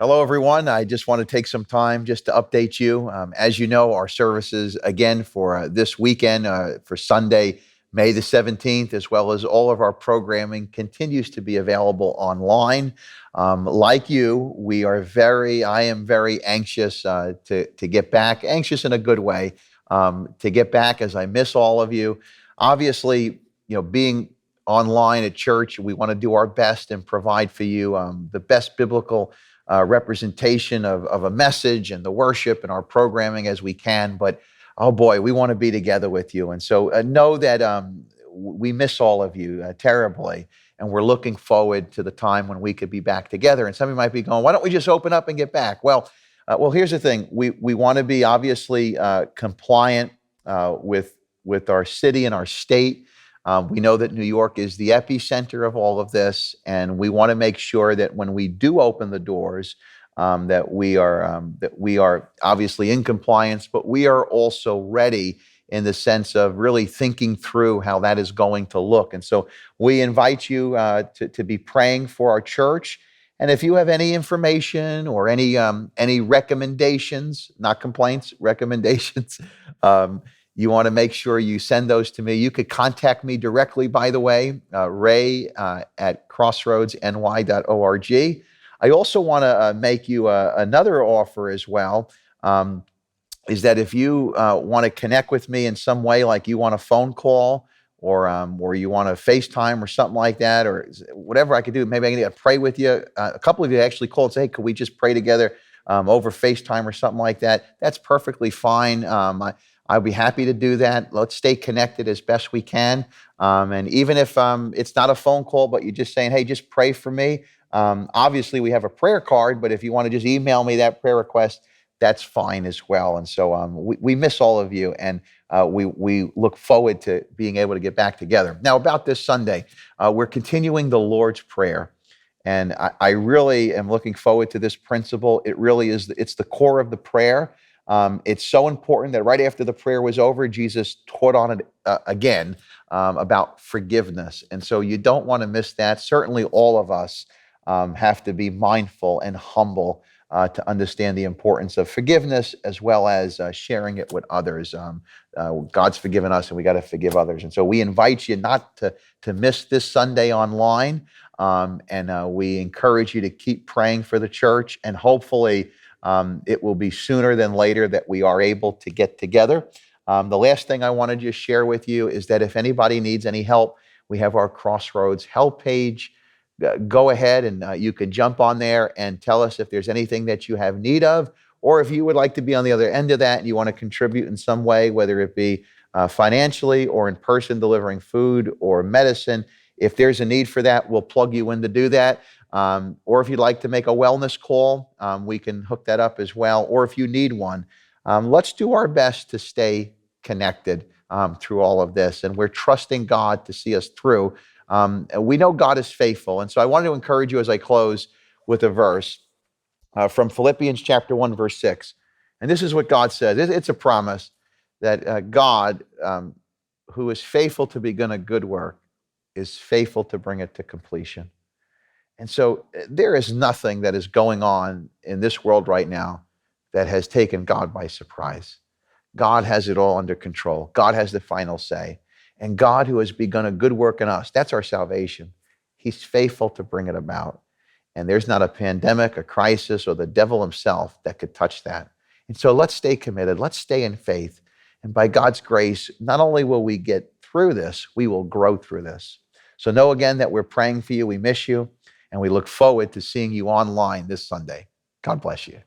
Hello, everyone. I just want to take some time just to update you. As you know, our services again for this weekend, for Sunday, May the 17th, as well as all of our programming continues to be available online. Like you, I am very anxious to get back, anxious in a good way, to get back as I miss all of you. Obviously, being online at church, we want to do our best and provide for you the best biblical representation of a message and the worship and our programming as we can. But oh boy, we want to be together with you. And so know that we miss all of you terribly. And we're looking forward to the time when we could be back together. And some of you might be going, why don't we just open up and get back? Well, here's the thing. We want to be obviously compliant with our city and our state. We know that New York is the epicenter of all of this, and we want to make sure that when we do open the doors, that we are obviously in compliance, but we are also ready in the sense of really thinking through how that is going to look. And so we invite you to be praying for our church. And if you have any information or any recommendations, not complaints, recommendations, you want to make sure you send those to me. You could contact me directly, by the way, Ray at crossroadsny.org. I also want to make you another offer as well, is that if you want to connect with me in some way, like you want a phone call or you want a FaceTime or something like that, or whatever I could do, maybe I can pray with you. A couple of you actually called and say, hey, could we just pray together over FaceTime or something like that? That's perfectly fine. I'd be happy to do that. Let's stay connected as best we can. And even if it's not a phone call, but you're just saying, hey, just pray for me. Obviously, we have a prayer card, but if you want to just email me that prayer request, that's fine as well. And so we miss all of you, and we look forward to being able to get back together. Now, about this Sunday, we're continuing the Lord's Prayer. And I really am looking forward to this principle. It really is, it's the core of the prayer. It's so important that right after the prayer was over, Jesus taught on it again about forgiveness. And so you don't want to miss that. Certainly all of us have to be mindful and humble to understand the importance of forgiveness, as well as sharing it with others. God's forgiven us, and we got to forgive others. And so we invite you not to miss this Sunday online. And we encourage you to keep praying for the church, and hopefully it will be sooner than later that we are able to get together. The last thing I wanted to share with you is that if anybody needs any help, we have our Crossroads Help page. Go ahead and you can jump on there and tell us if there's anything that you have need of, or if you would like to be on the other end of that and you want to contribute in some way, whether it be financially or in person, delivering food or medicine. If there's a need for that, we'll plug you in to do that. Or if you'd like to make a wellness call, we can hook that up as well. Or if you need one, let's do our best to stay connected through all of this. And we're trusting God to see us through. We know God is faithful. And so I wanted to encourage you as I close with a verse from Philippians chapter 1, verse 6. And this is what God says. It's a promise that God, who is faithful to begin a good work, is faithful to bring it to completion. And so there is nothing that is going on in this world right now that has taken God by surprise. God has it all under control. God has the final say. And God, who has begun a good work in us, that's our salvation. He's faithful to bring it about. And there's not a pandemic, a crisis, or the devil himself that could touch that. And so let's stay committed. Let's stay in faith. And by God's grace, not only will we get through this, we will grow through this. So know again that we're praying for you. We miss you. And we look forward to seeing you online this Sunday. God bless you.